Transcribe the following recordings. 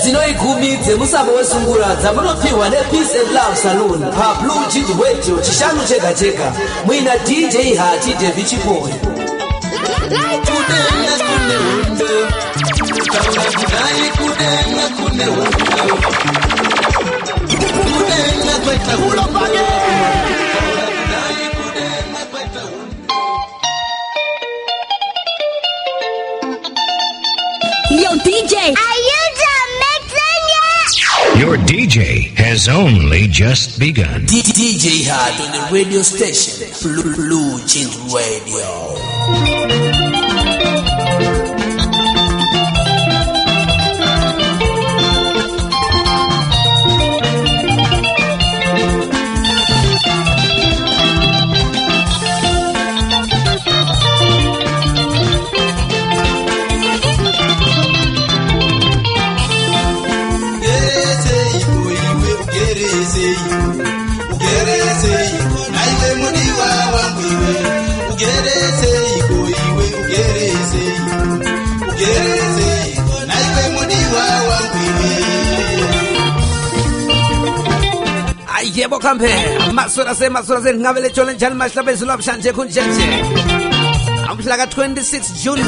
sinoigumidze musabo wesunguraza munopihwa nePeace and Love Saloon pa Blue Jeans Radio chishanu chega chega mwina DJ Hati David Chipoy Yo, DJ, are you done mixing yet? Your DJ has only just begun. DJ Hati on the radio station Blue Jeans Radio. Yebo kampe masura se ngavele challenge al mashla bezulab shanje kunjenje amhlaka 26 June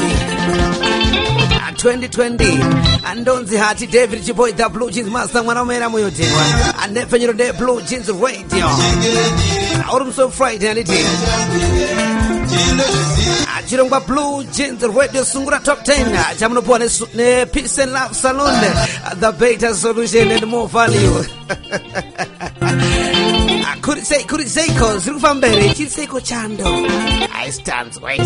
2020 andonzi Hati David Chipoy the Blue Jeans Master mwana mera moyotewa andefenyero de Blue Jeans Radio aurum so Friday aliti achirongwa Blue Jeans Radio sungura top 10 chamunopuwa ne Peace and Love Saloon the better solution and more value. Could it say, cause Rufambere, she'll say, Cochando. I stand wait.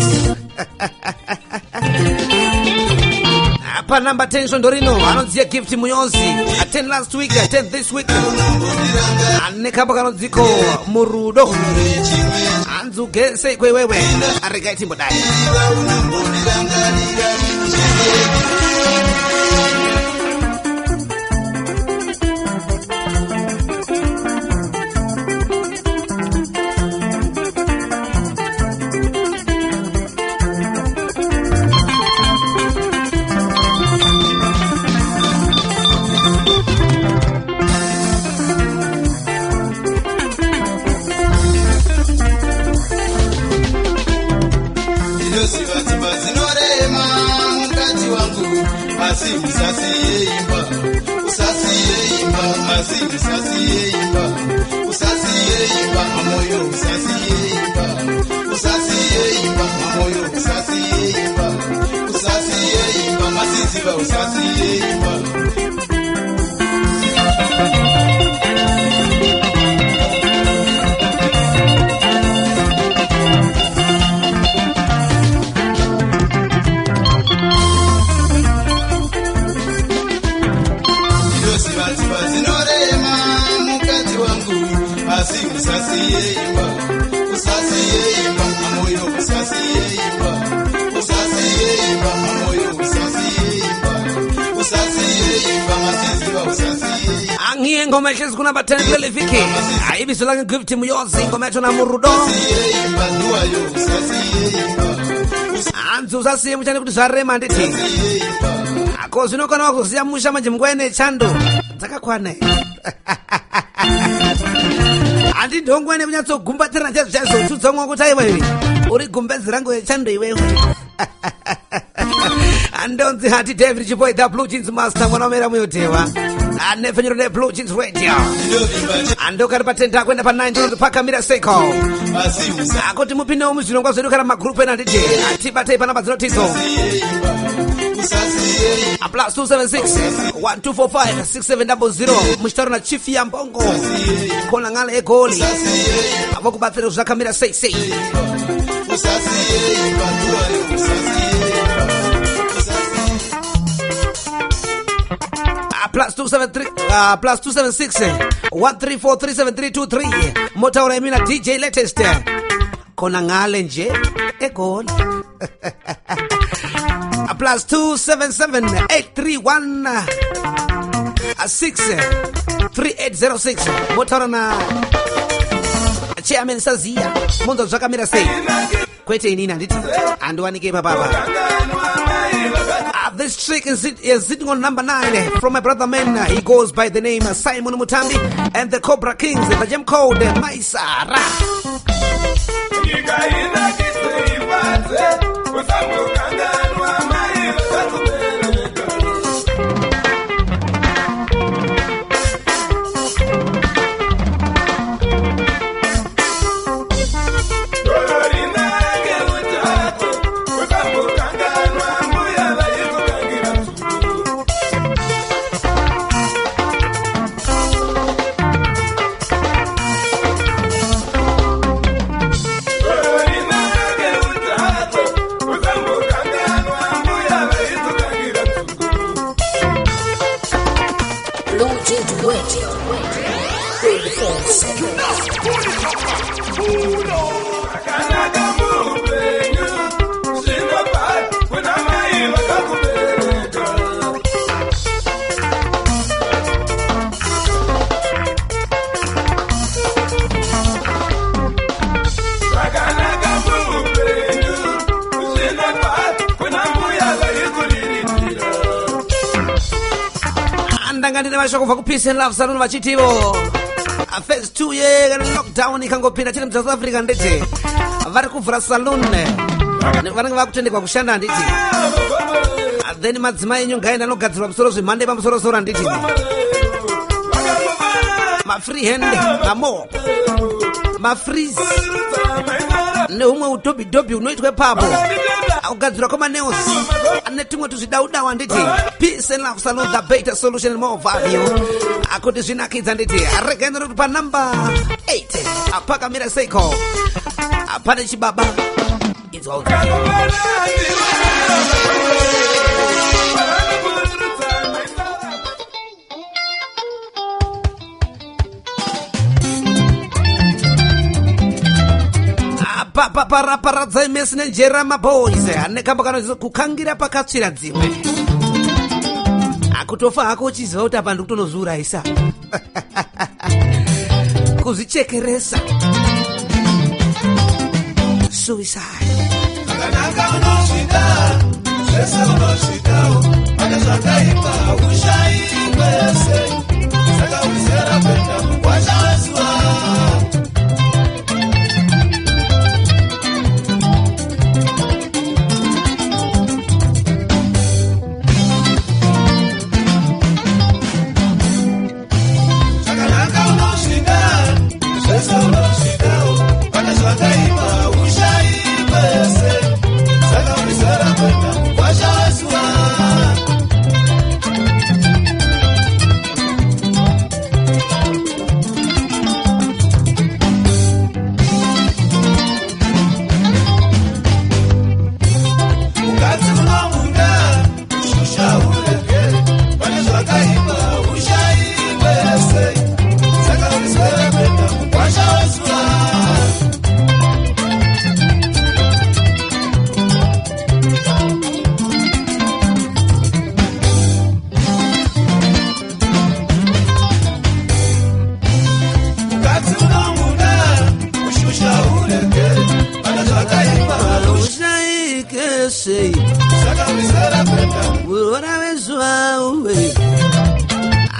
Upper number 10, Sondorino. I don't see a gift to Muyosi. I 10 last week, I 10 this week. And Nekabagano Ziko, Murudo. And Zuke, say, wewe. I regret him, but ngoma yesu kuna batendele viki aibi solange gift muyosi ngoma yetu na murudo anzu sasi muchane kuti zvarema nditi ako zvinokana kuziya musha manje mngwene chando dzakakwana andi ndongwene munyatsogumbatira chazo tudzomwa kuti aiwe uri gumbezira ngo chando iwewe andonzi Hati David Chipoy the Blue Jeans Master mwana mera muyotewa anefenyero ne Blue Jeans Radio andoka patenda kwenda pa 9 paka mira seko akoti mupinde umuzilongwa zvedu kana magroup ena ndije atibate pana bazinotizo plus 276 1245 6700 mushitaro na chief ya mbongo kona ngale egoli abokubatsira zvakamira sei plus 273 plus 276 1343723 motaura emina DJ latest kona ngale nje egoli plus 277 831 3806 motaura na chairman Sazia mondo zvakamira sei kwete inini anditi andowanike papapa This trick is sitting on number 9 from my brother man. He goes by the name Simon Mutambi and the Cobra Kings. The gem code Maisara. Kuva ku Peace and Love Salon vachitivo first 2 year lockdown ikangopinda chini South Africa nditi vari kuvhura salon vanenge vakutendekwa kushanda nditi then madzimai enyu ngaenda anogadzirwa musoro zvemhande pamusorosoro nditi mafree hand mamo mafreeze nehumwe udhobhidhobhi unoitwe papo akugadzirwa kwamaneos ane tumwe tuzvidaudawa nditi Peace and Love Salon, the better solution and more value. Akuti zvinakidza nditi regenda kuti pa number 8 apakamira Seiko apane chibaba it's all paradza imesi nenjera maboys anekamba kana kukangira pakatsvira dzimwe akutofa hako uchiziva kuti apa ndikutonozviurayisa kuzvichekeresa suicide akanaka unosvika zvese unosvikawo pane zvakaipa ushayi kwese saka uzera kuenda mukwashazuva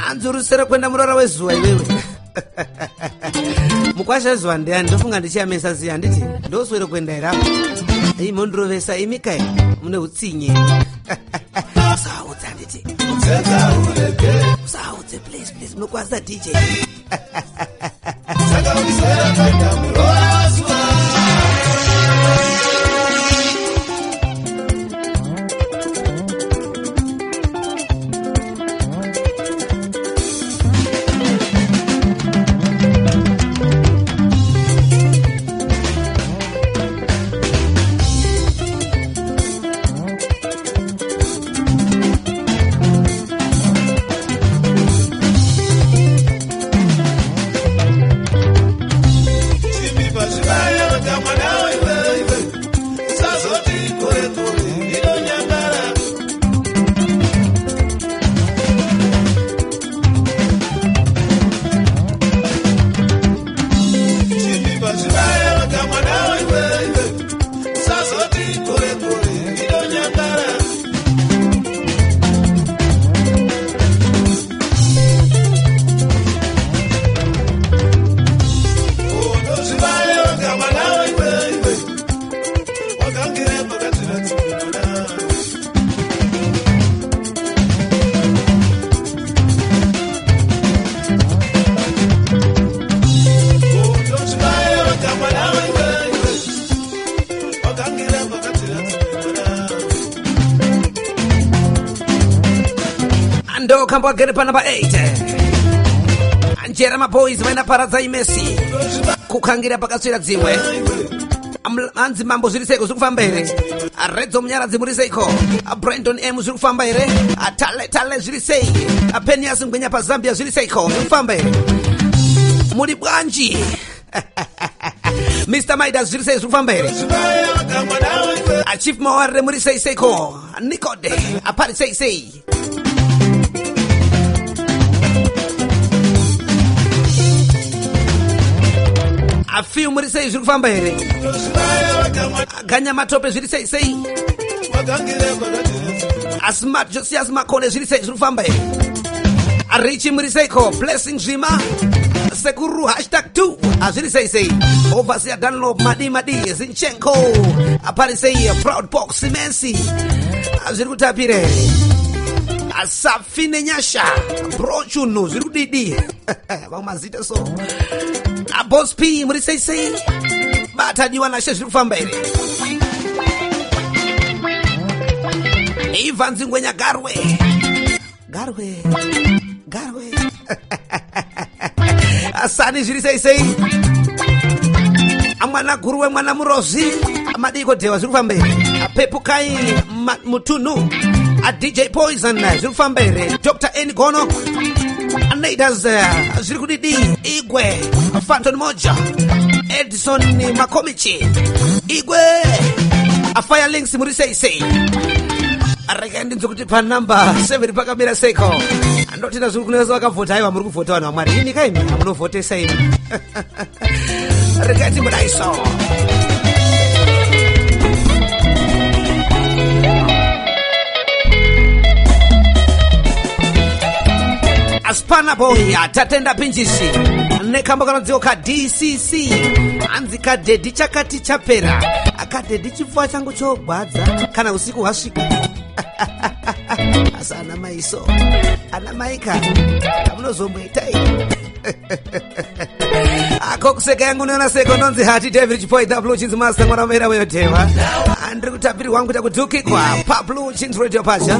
anzurusira kwenda murara wezuva iwewe mukwasha zuva ndeani ndofunga ndichiamesa ziya handiti ndoswere kwenda irapo imhondirovesa imikai mune utsinye usaudza handiti usaudze please munokwasa DJ ando kambo agere pa number 8 anjera maboys vaina paradza imesi kukangira pakaswira dzimwe anzi mambo zviri seiko zviri kufamba here redzo munyaradzi muri seiko Brandon M zviri kufamba here tale zviri sei Penias ngwenya pazambia zviri seiko zviri kufamba here muri bwanji Mr. Midas zviri sei zviri kufamba here Chief Mawarre muri sei seiko Nikode apari sei afiu muri sei zviri kufamba here ganya matope zviri sei asmat Josias Makone zviri sei zviri kufamba here arichi muri seiko blessing zvima sekuru #2 zviri sei overseer Dunlop madi Zinchenko apari sei proud box imensi zviri kutapire asafine nyasha brochunu zviri kudidi vamazita so Boss P muri sei batadiwa na zviri kufamba here Ivan Zingwenya garwe asani zviri sei amwana guruwe mwana murozi amadiko dewa zviri kufamba here apepukai mutunu DJ Poison zviri kufamba here Dr. N Gono Neighbors zviri kudidi Igwe Phantom Moja Edison Makomichi Igwe Fire Links muri sei arekendi nzokuti pa number 7 pakamira seiko andotina zviri kunesa vakavhota aiwa muri kuvhota vanhu vamwari ini kaimi hamunovhotesa imi reketi mudaiso Aspana boy tatenda pinjisi nekamba kanodziwo ka DCC anzi kadhedhi chakati chapera akadhedhi chipfuwa changu chogwadza kana usiku hwasvika asa ana maiso ana maika amunozomboitai akokuseka yangu niona seko nonzi hati David Chipoy the Blue Jeans Master mwana mera weyotewa andiri kutapiri wangu kuita kudhukikwa pa Blue Jeans Radio Pasha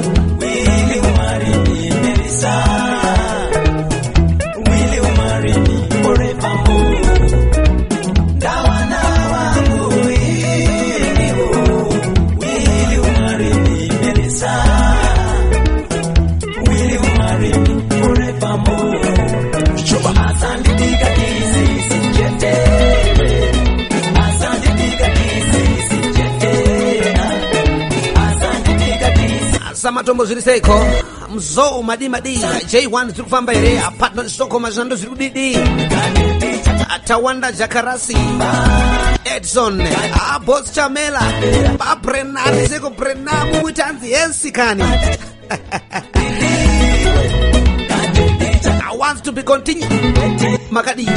Matombo zviri seiko mzou madi J1 zviri kufamba here apartment Stockholm zvinando zviri kudidi Tawanda Jakarasi Edson Boss Chamela Brenani seko Brenamu mutanzi ensikani I want to be continued Makadi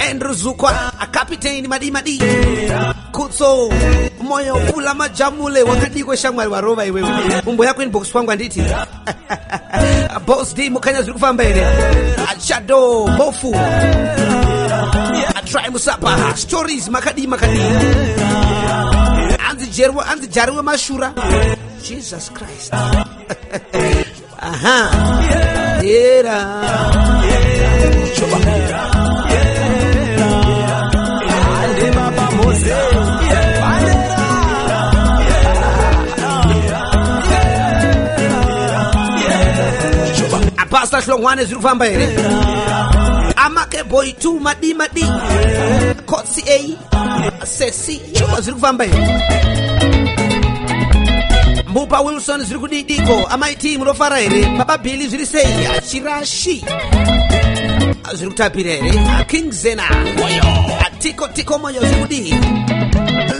Andrew Zukwa Captain madi Kutso moyo ula majamule wakati kwa shangwari warova iwewe umbo yako inbox kwangu anditi Boss D mukanya zviri kufamba here Shadow Mofu Try Musapa Stories makadi anzi jariwe mashura Jesus Christ aha era Pastor Shlongwane zviri kufamba here Amake Boy 2 madi Kotsi A Sesi zviri kufamba here Mbupa Wilson zviri kudidiko amaiti munofara here Baba Billy zviri sei Chirashi zviri kutapira here King Zena Tiko moyo zviri kudii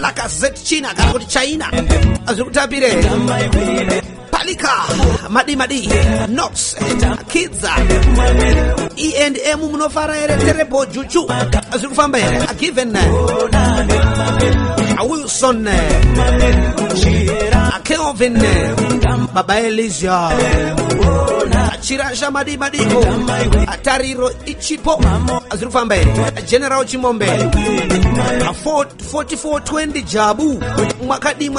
Lacazette China kana kuti China zviri kutapira here Palika madi Nox Kidza E&M munofara here Terebo Juju zviri kufamba here Given Wilson Kelvin Baba Elisha Chirasha Madiko Atariro Ichipo Azrufambe General Chimombe 4420 Jabu Makadi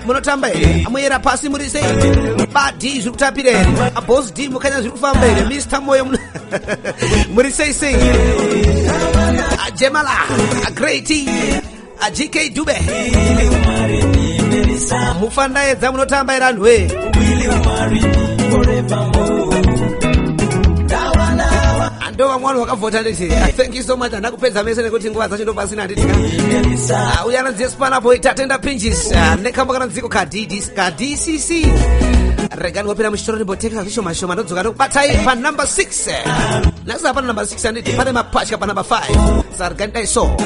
Monotambe Amuyera Pasi Murise Badi Zutapire a boss D Mukanya Zrufambe Mr. Moyam Murise Sing a Jemala a Greaty a GK Dube Mufanda Zamunotamba Ranwe Ando amwana wakavota ndisi. Thank you so much. Ndakupedza mese nekuti nguva dzacho ndo pasina nditika. Uyana dzespana boy tatenda pinches. Nekamba kana dziko ka DCC. Regani wapira mushitoro ndiboteka visho mashoma ndodzoka tokubatai pa number 6. Nasa pa number 6 anditi pane mapatya pa number 5. Sargani daiso.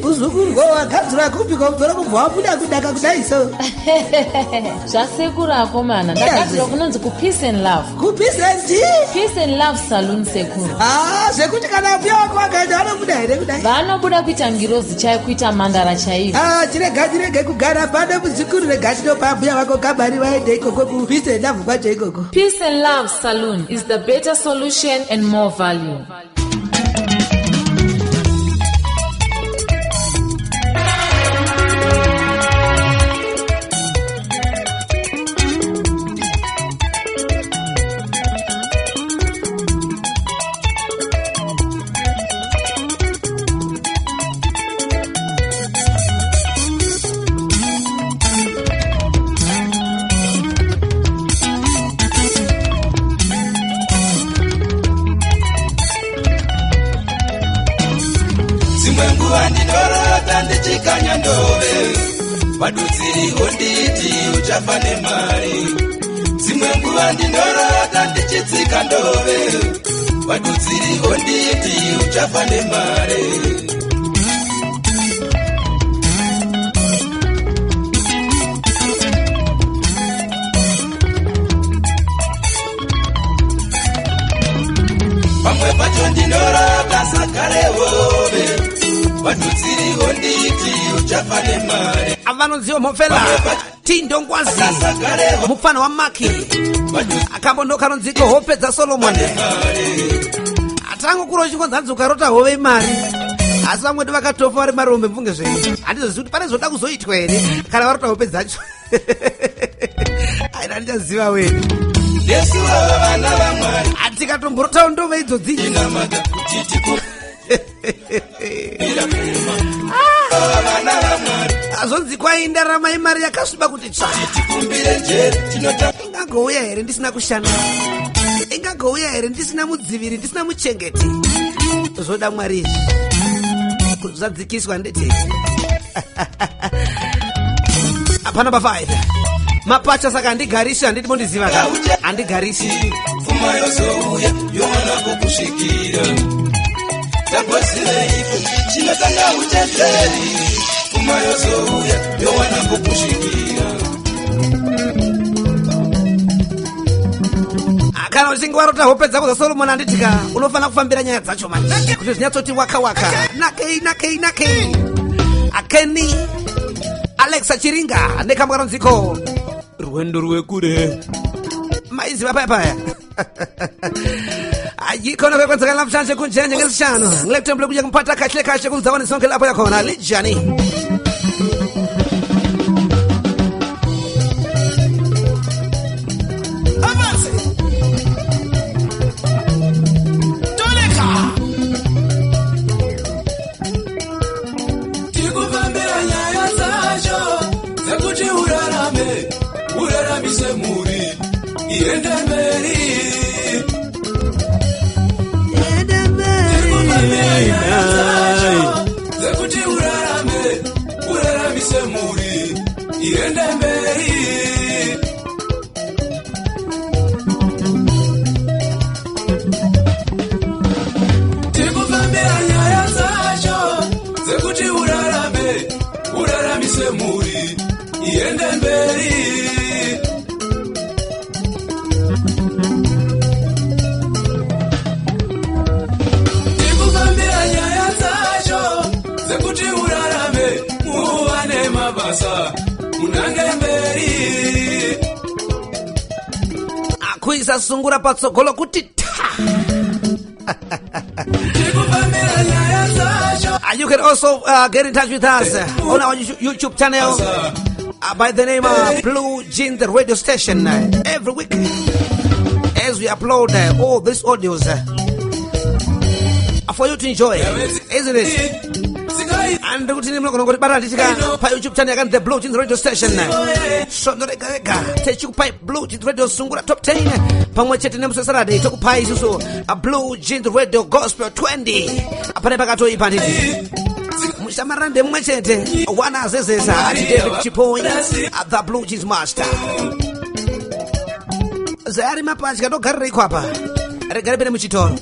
Buzukuru wakadzura kupika kubvera kubva buda kudaka kudaiso. Zvasekuru akomana ndakadzura kunonzi ku Peace and Love. Ku Peace and Love Saloon sekuru. Zvekuti kana mbuya wako wakaenda vanobuda here kudai. Vanobuda kuita ngirozi chaiyo kuita mandara chaiyo. Chirege kugara pano muzukuru rega tinopa mbuya wako kabari vaende ikoko ku Peace and Love kwacho ikoko. Peace and Love Saloon is the better solution and more value. Wadutsiri onditi uchafane mari Zimwe nguva ndinorota ndichitsika ndove Wadutsiri onditi uchafane mari Pamwe pacho ndinorota sakarehove Wadutsiri onditi uchafane mari Avanonziwa mofela Tindo Ngwazi Mufano wa Maki Akambondoka nonziko hope za Solomon Atango kuro chikonza nzuka rota hove mari Asa mwedu wakatofa wari marombe mfunge zvenye Andizo zuti pane zoda kuzoitwa ere Kana warota hope zacho Aina ndichaziva wenu Yesu wa vana wa mwari Atika tomborota ndove idzo dzi Inamaga kutitipo Azonzi kwainda rama imari yakasviba kuti tsva ingagouya here ndisina kushanda ingagouya here ndisina mudziviri ndisina muchengeti zoda mwari izvi zvadzikiswa ndete apana pa 5 mapacha saka handigarisi handiti mondiziva ka handigarisi pfuma yozouya yowana kukushikira tabosire ipo chinotanga uchezeri pfuma yozouya yowana kukushikira kana uchinge warota hope dzako zaSolomon handitika unofana kufambira nyaya dzacho manje kuti zvinyatsoti waka nakei Akeni Alexa Chiringa nekambwa ranziko rwendo rwekure maiziva paya ayikona kwekwenza kana mshanje kunjenje ngesishano ngiletembule kuja kumpata kahle kunzawani sonke lapho yakhona lijani munange mberi akuisa sungura patsogolo kuti ta. tikufambira nyaya zacho. You can also get in touch with us on our YouTube channel by the name of Blue Jeans Radio Station every week as we upload all these audios for you to enjoy, isn't it? And kuti nimlokonongoti baratitika pa YouTube channel yakani the Blue Jeans Radio Station. So ndorega techikupai Blue Jeans Radio Sungura Top 10 pamwe chete nemusesarade tokupai isusu a Blue Jeans Radio Gospel 20 apane pakatoipa nditi mushamarande mumwe chete wana zezesa ati David Chipoi the Blue Jeans Master zayari mapachika togarira iko apa regare pene muchitoro.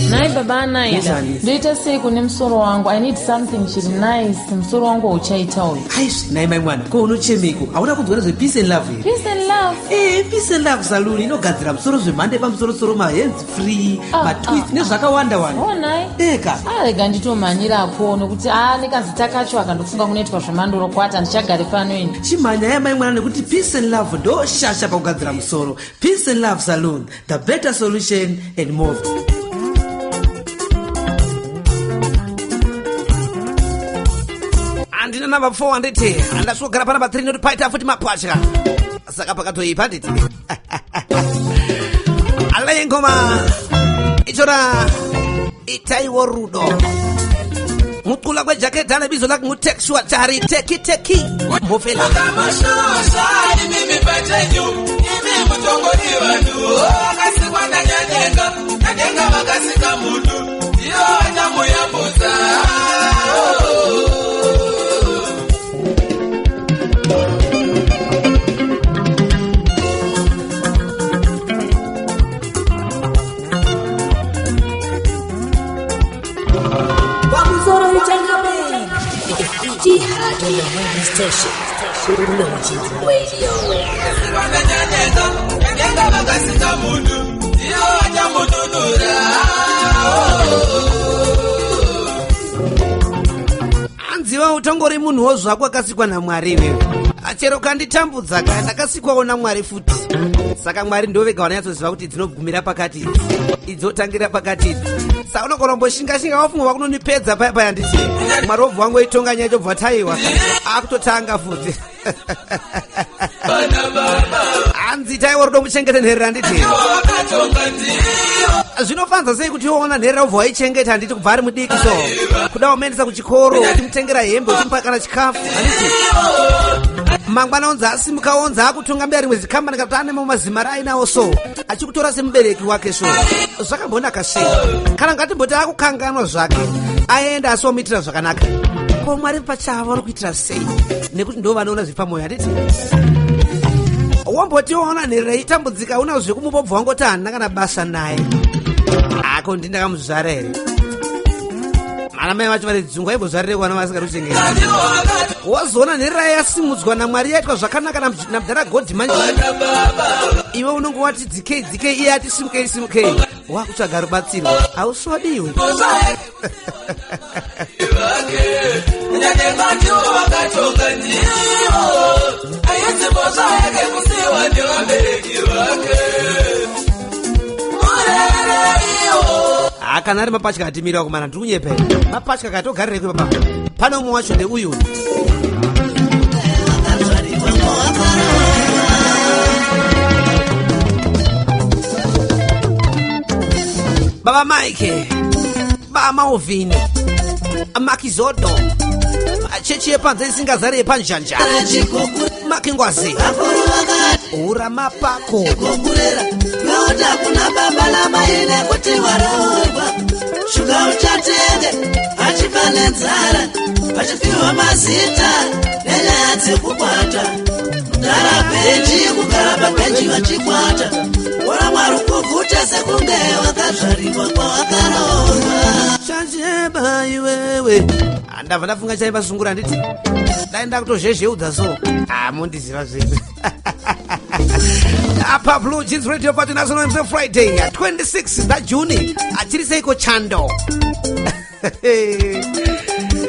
Nai baba naida. Ndoita siku ni msoro wangu. I need something chili nice. Msoro wangu uchaita huyu. Aish, naimai mwana. Kwa unochemiko. Hauna kudwara zwe peace and love. Peace and love. Peace and love saluni. Inogadzira msoro zwe mande pa msoro ma hands free. Ma twist. Nezo zakawanda wani. Nai. Eka. Rega nditomanyira apo nokuti nekazitakacho akandofunga kunoitwa zvemandoro kwata ndichagare pano ini. Chimanya yamai mwana nekuti peace and love ndo shasha pa kugadzira msoro. Peace and love salon. The better solution and more. Andina number 4 nditi andasogara pana pa 3 noti paita futi mapachika saka pakatoipa nditi alaye ngoma ichora itaiwo rudo mukula kwe jacket ane bizo lake ngutexua chari teki mofela tamashosa mimi patenyu mimi mutongori vanhu akasikwa ndanyadenga vakasika munhu iyo anyamuyambudza. Anziwa utongori munhu wozvako akasikwa naMwari wewe. Achero kanditambudza kana ndakasikwawo naMwari futi. Saka Mwari ndovega wanatsoziva kuti dzinogumira pakati. Idzotangira pakati. Saka unokoromboshingashingha wafunga wakunonipedza paya paya nditi. Mwari wobva wangu itonga nyaya chobva taiwa. Akutotanga futi. Anzi taiwa rudo muchengete nherera nditi. Zvinofanza sei kuti woona nherera wobva waichengeta nditi kubva ari mudiki so. Kuda wamendesa kuchikoro, utimutengera hembe, utimupa kana chikafu. Handiti. Mangwana onza asimuka onza akutunga rimwe zikambani kuti ane mazima rainawo so achikutora semubereki wake so zvakambonaka sei kana ngatimboti akukanganwa zvake aenda asomitira zvakanaka ko Mwari pachavo ari kuitira sei nekuti ndo vanoona zvipamoyo handiti wambotiona nherera itambudzika una zvekumubobva wangoti handina kana basa naye ako ndindakamuzvara here anamai vacho vari dzungwa imbozvarire kwana vasingaruchengeti wazoona nherera yasimudzwa naMwari yaitwa zvakanaka namudhara godhi manje iwe unonge wati dzikei iye ati simukei wakutsvaga rubatsiro hauswadiwe kana ari mapatya atimira kumana ndikunyepe mapatya katogarire kwepapa pano umwe wacho ndeuyu Baba Mike, Baba Mauvini, Makizodo, Chechi yepanze isingazari yepanjanja, Makingwazi, Ura Mapako, Yoda kuna baba la maine kuti warogwa Shuga uchatenge, achifane nzara Achifiwa mazita, nene ati kukwata Mdara penji, kukaraba penji wachikwata Wala Mwari kuvuta sekunde wakazvarimwa kwa wakarogwa Chacheba iwewe Andava ndafunga chaiba sungura nditi Daenda kutozhezheudza so mundiziva zvedu Apa Blue Jeans Radio Party National MC Friday 26 June achiri seiko chando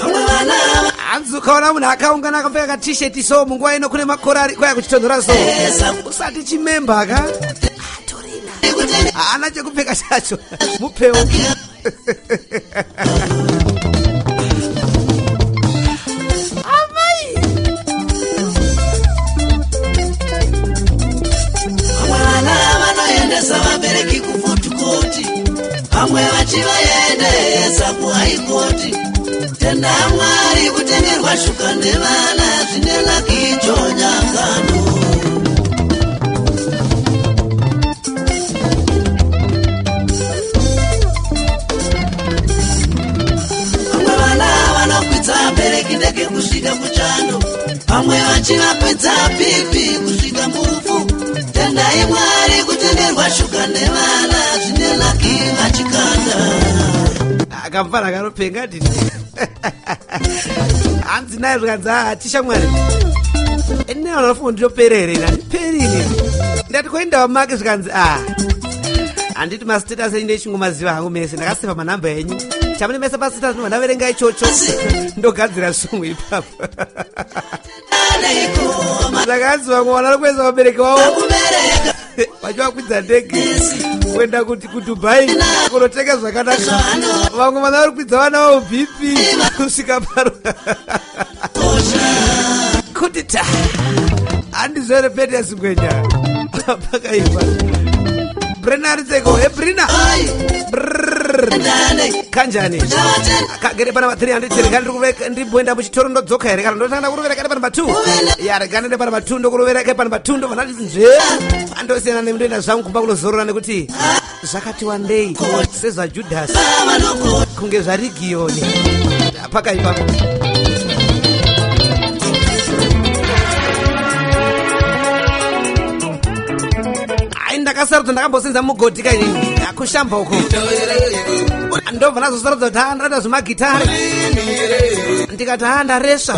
Amwe vana anzukaona munhu akaungana akapfeka katisheti so munguva ino kune makorari kwaya kuchitonhora so usati chimemba ka haana chekupfeka chacho mupewo. vabereki kufotukoti vamwe vachivaendesa kuhaikoti tenda Mwari kutengerwa shuka nevana zvine lakicho nyangano. Vamwe vana vanokwidza vabereki ndege kusvika kuchando, vamwe vachivapedza pipi kusvika murufu. Tendai Mwari kutengerwa shuka nevana zvine laki vachikanda. Akamfara kanopenga ndini. Hanzi naye zvikanzi atisha Mwari. Ene vanofunga ndinoperere nani perini. Ndati koenda vamake zvikanzi handiti mastatus enyu ndechingomaziva hangu mese ndakasefa manhamba enyu. Chamune mese pastatus ndobva ndaverenga ichocho. Ndogadzira songo ipapo. Ndakanzi vamwe vana vari kuedza vabereki vavo vachivakwidza ndege kuenda kuDubai kunotenga zvakanaka. Vamwe vana vari kukwidza vana vavo bhipi kusvika paro kuti ta handizvere pete yasingwenya pakaipa. Brina ariseko Brina kanjani kagere pana 300 kandi kuveka ndimboenda muchitoro ndodzoka here kana ndotanga kurovera kana pana 2 yare kana ndine pana 2 ndokurovera kana pana 2 ndo vanati nje andosiyana nemundoenda zvangu kumba kunozorora nekuti zvakati wandei sezva Judas kunge zvarigioni pakaipa. Ndakasarudza ndakambosenza mugodhi kainini akushamba uko ndobva nazosarudza kuti ndada zvemagitari ndikati ndaresa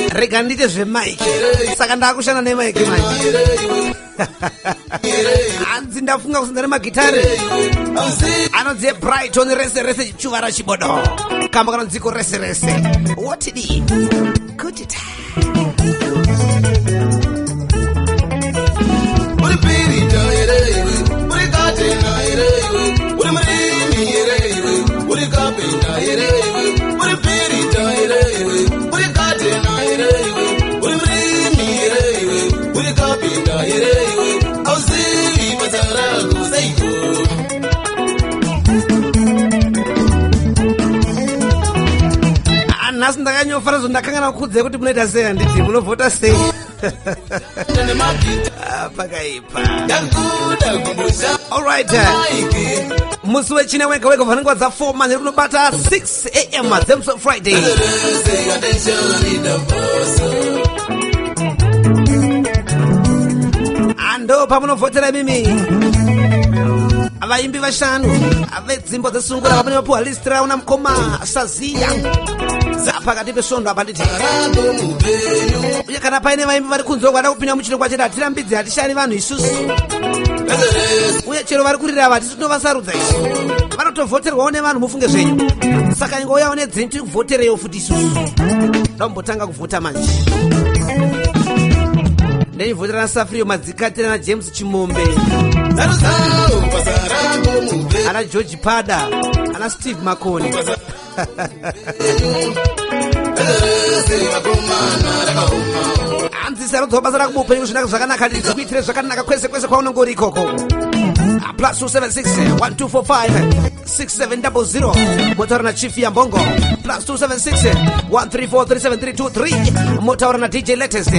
rega ndiite zvemaiki saka ndakushanda nemaiki manje. Hanzi ndafunga kusenza nemagitari anodziye Brighton rese rese chuvara chibodo kamba kana dziko rese rese wotidi kuti ta nhasi ndakanyofara zvondakangana kukudze kuti munoita sei handiti munovhota sei pakaipa. Alright, musi wechina wega wega vanenge vadza 4 manheru unobata 6 AM dzemusi Friday. Ando pamunovhotera mimi vaimbi vashanu vedzimbo dzesungura vamene vapuwa listra una mukoma saziya pakati pesvondo apa nditi uye kana paine vaimbi vari kunze kwada kupinda muchirongwa chedu hatirambidzi hatishani vanhu isusu uye chero vari kurira ava hatisi tinovasarudza isu vanotovhoterwawo nevanhu mufunge zvenyu saka ingouyawo nedzini tiri kuvhotereyo futi isusu ndambotanga kuvhota manje ndeivhotera naSafrio Madzikatira naJames Chimombe ana George Pada ana Steve Makoni hanzi sarudzo basa rakubupenyu zvinaka zvakanaka ndikuitire zvakanaka kwese kwese kwaunongori ikoko. Plus 276 1245 6700 motaura na Chief Yambongo. Plus 276 1343723 motaura na DJ Latest.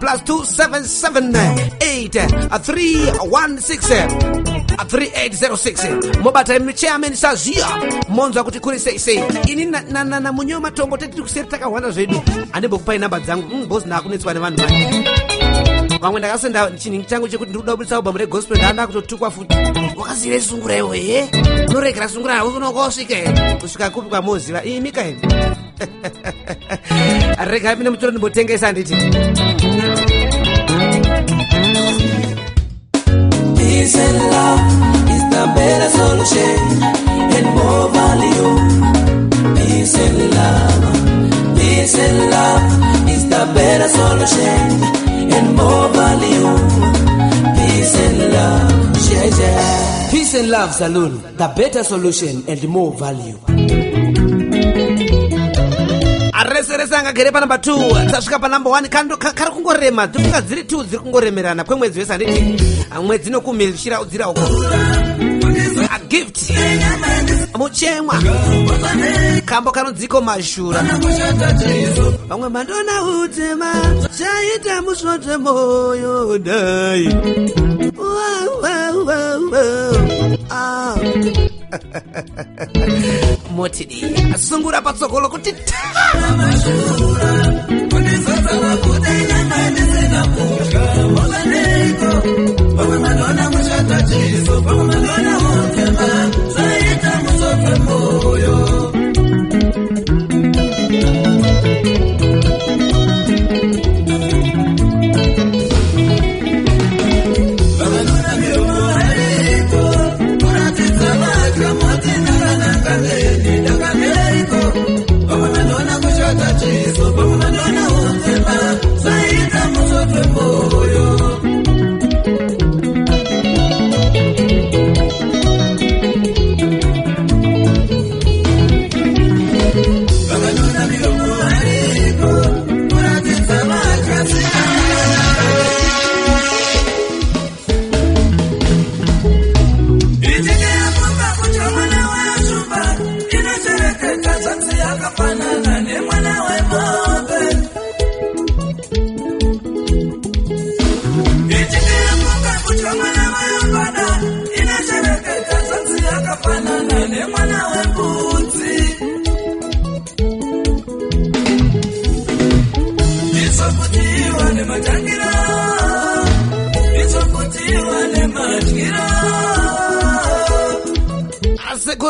Plus 277 8316 3806 mobata chairman Sazia monza kuti kuri sei ini na munyo matombo teti kuseri takahwanda zvedu andimbokupai namba dzangu boss na kunetswa nevanhu vane vamwe ndakasenda chinhu changu chekuti ndikuda kubudisa album regospel ndanda kutotukwa futi wakazire sungura iwe unoregera sungura unokosvika kusvika kupi kwamoziva iyi Mikael rega mine mutoro ndimbotengesa nditi Peace and love is the better solution and more value. Love Saloon, the better solution and more value. Areseresa angagere pa number 2 tasvika pa number 1 kando kari kungorema tufunga dziri 2 dziri kungoremerana kwemwedzi wese anditi mwedzi nokumilishira udzira uko a gift muchemwa kambo kanodziko mashura pamwe mandona utema chaita musvote moyo dai motidi asungura patsogolo kuti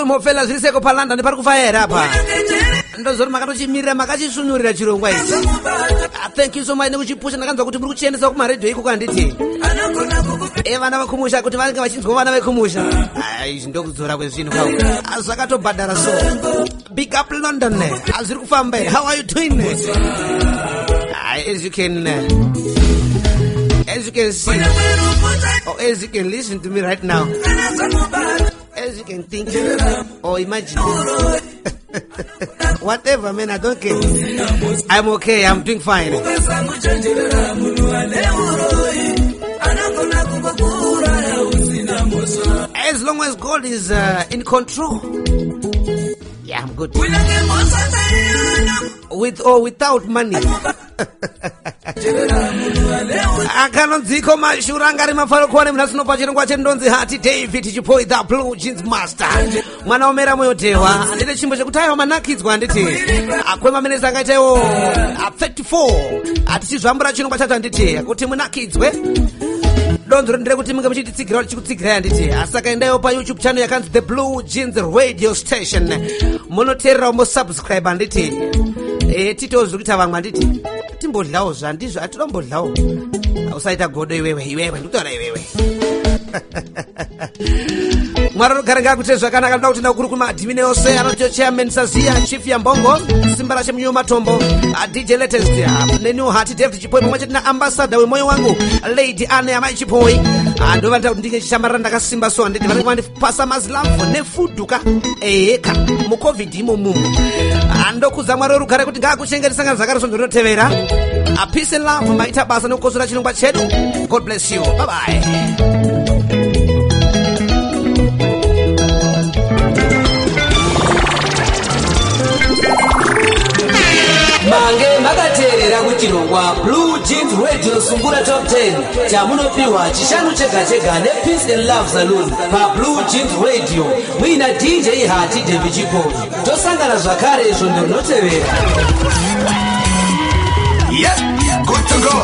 mofela zviriseko palanda nepari kufaera apa ndozori makatochimirira makachisunyurira chirongwa ichi. Thank you so much nekuchipusha. Ndakanzwa kuti muri kuchiendesa kumaredhiyo iko kwanditi vana vakumusha kuti vanenge vachinzwa vana vekumusha izvi ndokudzora kwezvinhu kwao zvakatobhadhara. So big up London azviri kufamba. How are you doing? As you can see or as you can listen to me right now, as you can think or imagine, whatever, man, I don't care. I'm okay. I'm doing fine. As long as God is in control, yeah, I'm good. With or without money. Akanonziko mashurangari mafarokwane mnasinopa chirongwa chendonzi hati David Chipoi the Blue Jeans Master. Mwana omera moyotewa ndite chimbo chekutayo manakidzwa nditi akwema meneza akaitewo 34 atichizvambura chirongwa chacho nditi kuti munakidzwe donzo ndire kuti munge muchititsigira chikutsigira nditi asaka endayo pa YouTube channel yakanzi The Blue Jeans Radio Station munoterera mo subscribe nditi titozo kuti vamwe nditi timbodlawo zvandizvo atirombodlawo usaita godo iwewe ndikutaura iwewe. Mwari rogara kuti zvakanaka ndoda kuti ndakuri kumadhimini yose anotyo chairman Saziya chief yambongo simba rashe munyo matombo DJ latest nenu hati David Chipoi pamwe chete na ambassador wemoyo wangu Lady Anne Amai Chipoi ndova ndida kuti ndinge chichamarira ndakasimba so nditi vanenge vandipasa mazilamfu nefuduka eka mucovid imomu andokudza Mwari rogara kuti ngakuchengetesanga zvakare ndinotevera peace and love maita basa nokukosora chirongwa chedu. God bless you. Bye bye. Mange makateerera kuchirongwa Blue Jeans Radio Sungura Top 10 chamunopiwa chishanu chega chega ne Peace and Love Saloon pa Blue Jeans Radio muina DJ hati David Chipoi tosangana zvakare izvo ndinotevera. Yeah, good to go.